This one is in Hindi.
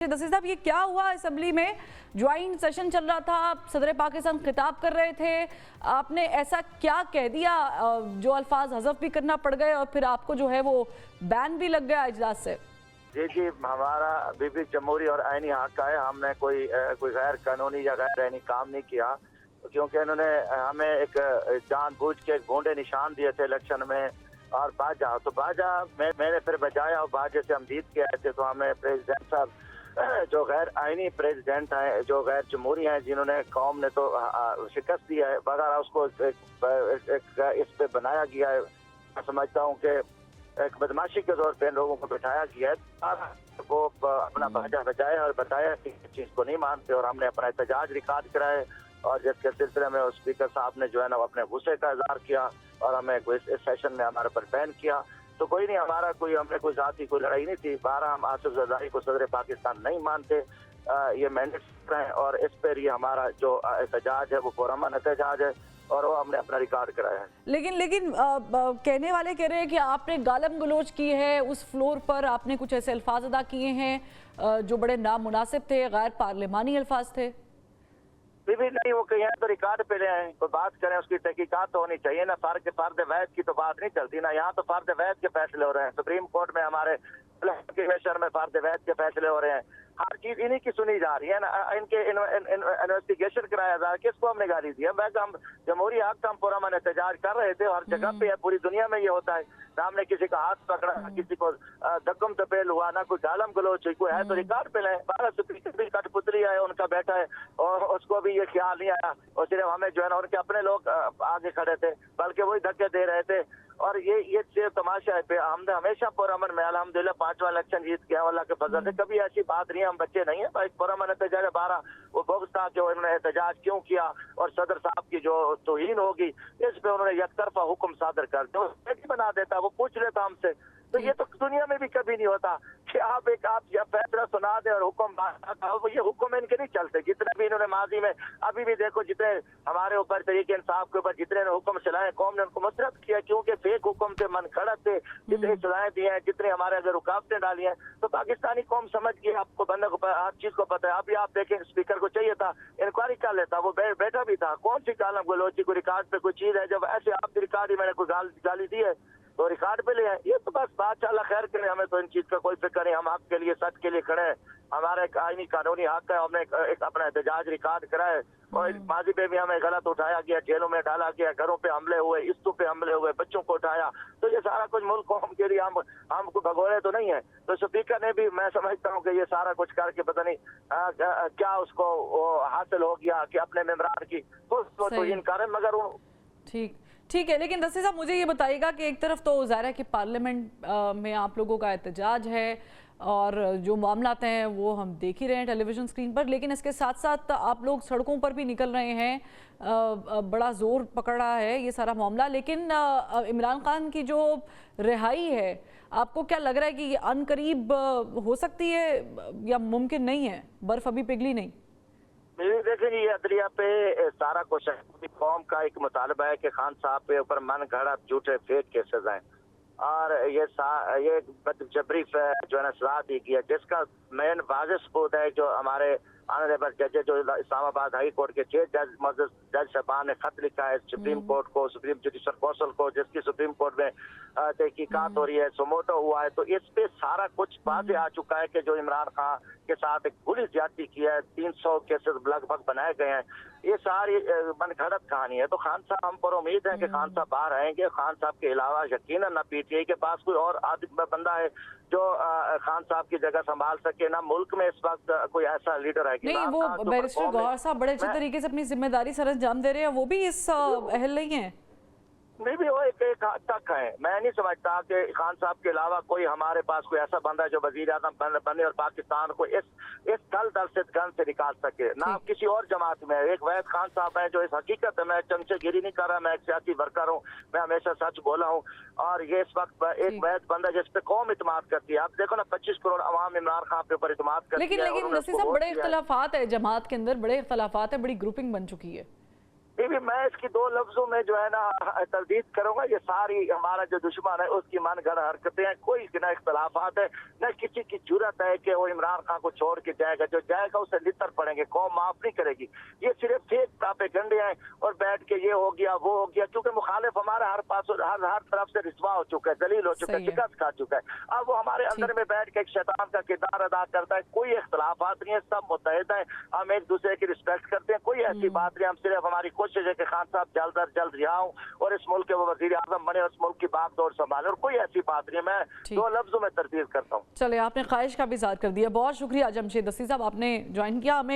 दसीर साहब, ये क्या हुआ? असेंबली में ज्वाइंट सेशन चल रहा था, सदर पाकिस्तान खिताब कर रहे थे, आपने ऐसा क्या कह दिया जो अल्फाज हज़फ भी करना पड़ गए और फिर आपको जो है वो बैन भी लग गया इजलास से? जी, हमारा बीबी जमहूरी और आईनी हक है। हमने कोई गैर कानूनी या गैर आईनी काम नहीं किया, क्योंकि इन्होंने हमें एक जानबूझ के गोंडे निशान दिए थे इलेक्शन में और बाजा मैंने फिर बजाया और बाजे से हम जीत के आए थे। तो हमें प्रेसिडेंट साहब जो गैर आईनी प्रेसिडेंट हैं, जो गैर जमहूरी हैं, जिन्होंने कौम ने तो शिकस्त दिया है, बगैर उसको इस पे बनाया गया है। मैं समझता हूँ कि एक बदमाशी के तौर पे इन लोगों को बिठाया गया है। वो अपना बाजा बजाया और बताया कि इस चीज़ को नहीं मानते और हमने अपना एहतजाज रिकॉर्ड कराए और जिसके सिलसिले में स्पीकर साहब ने जो है ना अपने गुस्से का इजहार किया और हमें इस सेशन में हमारे पर बैन किया। तो कोई नहीं, हमने कोई जाती कोई लड़ाई नहीं थी। 12 हम आसिफ जरदारी को सदर पाकिस्तान नहीं मानते, ये मैंडेट है और इस पर ये हमारा जो एहतजाज है वो पुरअमन एहतजाज है और वो हमने अपना रिकॉर्ड कराया है। लेकिन कहने वाले कह रहे हैं कि आपने गालम गलोच की है उस फ्लोर पर, आपने कुछ ऐसे अल्फाज अदा किए हैं जो बड़े नामुनासिब थे, गैर पार्लिमानी अल्फाज थे। भी नहीं, वो कहीं तो रिकॉर्ड पे ले आए, कोई बात करें, उसकी तहकीकात तो होनी चाहिए ना। फर्द वैद की तो बात नहीं चलती ना, यहाँ तो फर्द वैद के फैसले हो रहे हैं। सुप्रीम कोर्ट में हमारे में फर्द वैद के फैसले हो रहे हैं। हर चीज इन्हीं की सुनी जा रही है ना। इनके इन्वेस्टिगेशन कराया जा रहा है, किसको हमने गाली दी है? वैसे हम जमहूरी हक का हम पुरअमन एहतजाज कर रहे थे, हर जगह पे है, पूरी दुनिया में ये होता है ना। हमने किसी का हाथ पकड़ा, किसी को धक्कम तपेल हुआ, ना कोई गालम गलोच कोई है तो रिकॉर्ड पे लें। 12 स्पीकर भी कठपुतली है उनका बैठा है और उसको भी ये ख्याल नहीं आया और सिर्फ हमें जो है ना उनके अपने लोग आगे खड़े थे, बल्कि वही धक्के दे रहे थे। और ये सिर्फ तमाशा है। हमने हमेशा पुरअमन में अल्हम्दुलिल्लाह 5वां इलेक्शन जीत गया अल्लाह के फजल से। कभी ऐसी बात नहीं है, हम बच्चे नहीं है भाई। पुरअमन एहतजाज 12 वो बख्श था कि उन्होंने एहतजाज क्यों किया और सदर साहब की जो तौहीन होगी इस पे उन्होंने यकतरफा हुक्म सादर कर दिया, बना देता, वो पूछ लेता हमसे। तो ये तो दुनिया में भी कभी नहीं होता कि आप फैसला सुना दें और हुक्म, ये हुक्म इनके नहीं चलते। जितने भी इन्होंने माजी में, अभी भी देखो जितने हमारे ऊपर तरीके इंसाफ के ऊपर जितने हुक्म चलाए, कौम ने उनको मसरत किया क्योंकि फेक हुक्म थे, मन खड़त थे, जितनी सजाएं दी हैं, जितने हमारे अगर रुकावटें डाली हैं, तो पाकिस्तानी कौम समझ गई। आपको बंदे को हर चीज को पता है। अभी आप देखें, स्पीकर को चाहिए था इंक्वायरी कर लेता, वो बैठा भी था। कौन सी गालम गलोची को रिकॉर्ड पे कोई चीज है? जब ऐसे आपकी रिकॉर्ड ही मैंने कोई गाली दी है तो रिकॉर्ड पे ले आए। ये तो बस बात अल्लाह खैर करे, हमें तो इन चीज का कोई फिक्र नहीं। हम हक के लिए, सच के लिए खड़े हैं, हमारा एक आईनी कानूनी हक है। हमने एक अपना एहतजाज रिकॉर्ड कराए और माजी पे भी हमें गलत उठाया गया, जेलों में डाला गया, घरों पे हमले हुए, इस्तों पे हमले हुए, बच्चों को उठाया। तो ये सारा कुछ मुल्क कौम के लिए हमको भगोड़े तो नहीं है। तो स्पीकर ने भी, मैं समझता हूँ कि ये सारा कुछ करके पता नहीं क्या उसको हासिल हो गया कि अपने मेम्बरान की तौहीन करें, मगर ठीक है। लेकिन दसीर साहब, मुझे ये बताइएगा कि एक तरफ तो ज़ाहिर है कि पार्लियामेंट में आप लोगों का एहतजाज है और जो मामलात हैं वो हम देख ही रहे हैं टेलीविज़न स्क्रीन पर, लेकिन इसके साथ साथ आप लोग सड़कों पर भी निकल रहे हैं, बड़ा ज़ोर पकड़ रहा है ये सारा मामला। लेकिन इमरान खान की जो रिहाई है, आपको क्या लग रहा है कि ये अनकरीब हो सकती है या मुमकिन नहीं है? बर्फ़ अभी पिघली नहीं? देखें, ये अदलिया पे सारा कुछ कौम का एक मुतालबा है कि खान साहब के ऊपर मन गढ़ा झूठे फेक केसेस हैं और ये जबरी जो है ना सजा दी गई है, जिसका मेन वाज़ेह सबूत है जो हमारे ऑनरेबल जज जो इस्लामाबाद हाई कोर्ट के चीफ जज साहबान ने खत लिखा है सुप्रीम कोर्ट को, सुप्रीम जुडिशल कौंसिल को, जिसकी सुप्रीम कोर्ट में तहकीकात हो रही है, सुमोटो हुआ है। तो इस पे सारा कुछ बातें आ चुका है कि जो इमरान खान के साथ एक पुलिस ज्यादती की है, 300 केसेस लगभग बनाए गए हैं। ये सारी मनगढ़ंत कहानी है। तो खान साहब, हम पर उम्मीद है कि खान साहब बाहर आएंगे। खान साहब के अलावा यकीनन न पीटीआई के पास कोई और बंदा है जो खान साहब की जगह संभाल सके, ना मुल्क में इस वक्त कोई ऐसा लीडर है। नहीं, वो बैरिस्टर गौहर साहब बड़े अच्छे तरीके से अपनी जिम्मेदारी सर अंजाम दे रहे हैं, वो भी इस अहल नहीं है। नहीं भी वो एक हद तक है। मैं नहीं समझता कि खान साहब के अलावा कोई हमारे पास कोई ऐसा बंदा है जो वजीर आज़म बने और पाकिस्तान को इस दल से गन से निकाल सके, ना किसी और जमात में। एक वैद खान साहब है जो इस हकीकत है, मैं चमचेगिरी नहीं कर रहा, मैं एक सियासी वर्कर हूँ, मैं हमेशा सच बोला हूँ। और ये इस वक्त एक वैद बंदा जिस पे कौम इतमाद करती है। आप देखो ना, 25 करोड़ अवाम इमरान खान के ऊपर इतमाद करती है। लेकिन नसीर साहब, बड़े इख्तलाफात है जमात के अंदर, बड़े इख्तलाफात है, बड़ी ग्रुपिंग बन चुकी है। भी मैं इसकी दो लफ्जों में जो है ना तरदीद करूंगा, ये सारी हमारा जो दुश्मन है उसकी मनगढ़ हरकतें हैं। कोई न इख्तलाफात है, न किसी की जुर्रत है कि वो इमरान खान को छोड़ के जाएगा। जो जाएगा उसे लितर पड़ेंगे, कौम माफ नहीं करेगी। ये सिर्फ फेक प्रोपेगेंडे हैं और बैठ के ये हो गया वो हो गया, क्योंकि मुखालिफ हमारा हर पास हर तरफ से रिस्वा हो चुका है, दलील हो चुका है, शिकस्त खा चुका है। अब वो हमारे अंदर में बैठ के एक शैतान का किरदार अदा करता है। कोई इख्तलाफात नहीं है, सब मुत्तहिद है, हम एक दूसरे की रिस्पेक्ट करते हैं। कोई ऐसी बात नहीं, हम सिर्फ हमारी कोशिश है कि खान साहब जल्द अज जल्द रिहा हों और इस मुल्क के वो वजीर आजम बने और इस मुल्क की बागडोर संभाले, और कोई ऐसी बात नहीं है। मैं दो लफ्जों में तरदीद करता हूँ। चले, आपने ख्वाहिश का भी इज़हार कर दिया। बहुत शुक्रिया जमशेद दस्ती साहब, आपने ज्वाइन किया हमें।